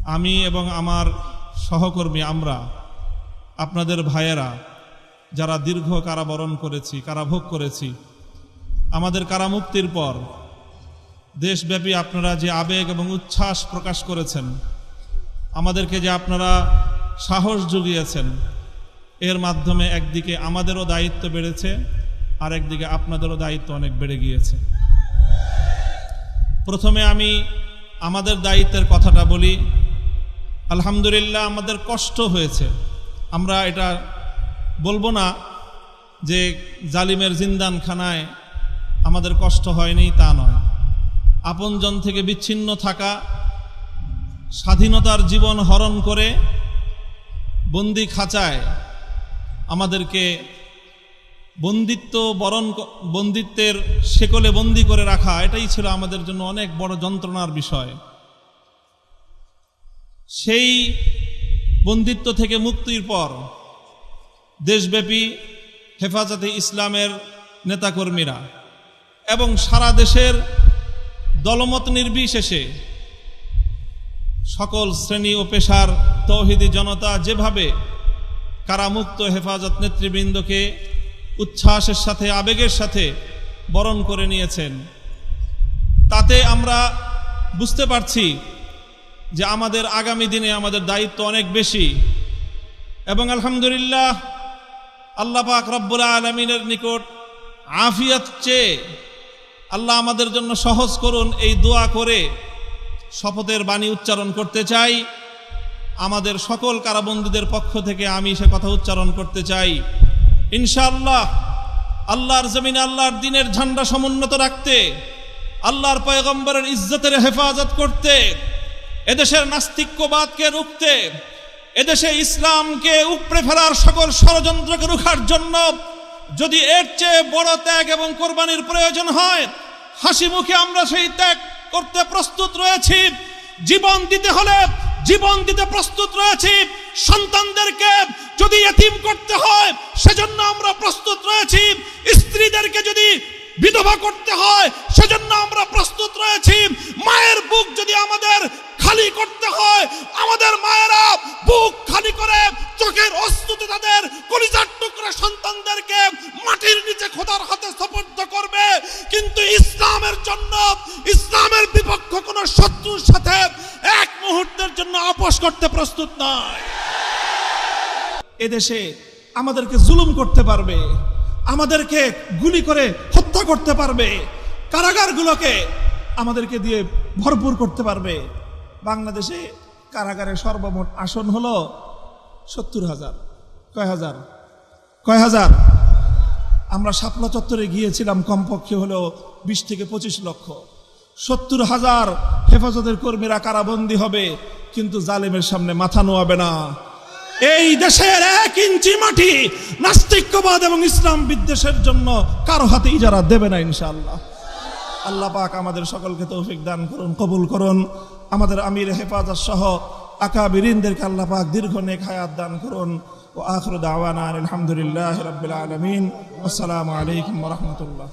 আমি এবং আমার সহকর্মী আমরা আপনাদের ভাইয়েরা যারা দীর্ঘ কারাবরণ করেছি, কারাভোগ করেছি, আমাদের কারামুক্তির পর দেশব্যাপী আপনারা যে আবেগ এবং উচ্ছ্বাস প্রকাশ করেছেন, আমাদেরকে যে আপনারা সাহস জুগিয়েছেন, এর মাধ্যমে একদিকে আমাদেরও দায়িত্ব বেড়েছে, আর একদিকে আপনাদেরও দায়িত্ব অনেক বেড়ে গিয়েছে। প্রথমে আমি আমাদের দায়িত্বের কথাটা বলি। আলহামদুলিল্লাহ, আমাদের কষ্ট হয়েছে। আমরা এটা বলবো না যে জালিমের জিন্দানখানায় আমাদের কষ্ট হয়নি, তা নয়। আপনজন থেকে বিচ্ছিন্ন থাকা, স্বাধীনতার জীবন হরণ করে বন্দি খাঁচায় আমাদেরকে বন্দিত্বের শেকলে বন্দি করে রাখা, এটাই ছিল আমাদের জন্য অনেক বড় যন্ত্রণার বিষয়। সেই বন্দিত্ব থেকে মুক্তির পর দেশব্যাপী হেফাজতে ইসলামের নেতাকর্মীরা এবং সারা দেশের দলমত নির্বিশেষে সকল শ্রেণী ও পেশার তৌহিদি জনতা যেভাবে কারামুক্ত হেফাজত নেতৃবৃন্দকে উচ্ছ্বাসের সাথে, আবেগের সাথে বরণ করে নিয়েছেন, তাতে আমরা বুঝতে পারছি যে আমাদের আগামী দিনে আমাদের দায়িত্ব অনেক বেশি। এবং আলহামদুলিল্লাহ, আল্লাহ পাক রব্বুল আলামিনের নিকট আফিয়াত চেয়ে আল্লাহ আমাদের জন্য সহজ করুন, এই দোয়া করে শপথের বাণী উচ্চারণ করতে চাই। আমাদের সকল কারাবন্দীদের পক্ষ থেকে আমি সে কথা উচ্চারণ করতে চাই। ইনশাআল্লাহ আল্লাহর জমিনে আল্লাহর দ্বীনের ঝান্ডা সমুন্নত রাখতে, আল্লাহর পয়গম্বরের ইজ্জতের হেফাজত করতে, এদেশের নাস্তিক্যবাদকে রুখতে, এদেশে ইসলামকে উপড়ে ফেলার সকল ষড়যন্ত্রকে রুখার জন্য যদি এর চেয়ে বড় ত্যাগ এবং কোরবানির প্রয়োজন হয়, হাসি মুখে আমরা সেই ত্যাগ করতে প্রস্তুত রয়েছি। জীবন দিতে হলে জীবন দিতে প্রস্তুত রয়েছি। সন্তানদেরকে যদি এতিম করতে হয় সেজন্য আমরা প্রস্তুত রয়েছি। স্ত্রীদেরকে যদি বিধবা করতে হয় সেজন্য আমরা প্রস্তুত রয়েছি। মায়ের বুক যদি আমাদের খালি করতে হয়, আমাদের মায়েরা বুক খালি করে চোখের অশ্রুতে তাদের কলিজার টুকরা সন্তানদেরকে মাটির নিচে খোদার হাতে সুপর্দ করবে। কিন্তু ইসলামের জন্য, ইসলামের বিপক্ষ কোন শত্রুর সাথে এক মুহূর্তের জন্য আপোষ করতে প্রস্তুত নয়। এদেশে আমাদেরকে জুলুম করতে পারবে, আমাদেরকে গুলি করে হত্যা করতে পারবে, কারাগারগুলোকে আমাদেরকে দিয়ে ভরপুর করতে পারবে। বাংলাদেশে কারাগারের সর্বমোট আসন হলো ৭০,০০০। কয় হাজার? আমরা শাপলা চত্বরে গিয়েছিলাম, কমপক্ষে হলো ২০ থেকে ২৫ লক্ষ। ৭০,০০০ হেফাজতের কর্মীরা কারাবন্দী হবে, কিন্তু জালেমের সামনে মাথা নোয়াবে না। এই দেশের ১ ইঞ্চি মাটি নাস্তিক্যবাদ এবং ইসলাম বিদ্বেষের জন্য কারো হাতে ইজারা দেবে না ইনশাআল্লাহ। আল্লাহ পাক আমাদের সকলকে তৌফিক দান করুন, কবুল করুন। আমাদের আমির হেফাজত সহ আকাবিরিনদেরকে আল্লাহ পাক দীর্ঘ নেক হায়াত দান করুন। ওয়া আখিরু দাওয়ানা আলহামদুলিল্লাহি রাব্বিল আলামিন। আসসালামু আলাইকুম ওয়া রাহমাতুল্লাহ।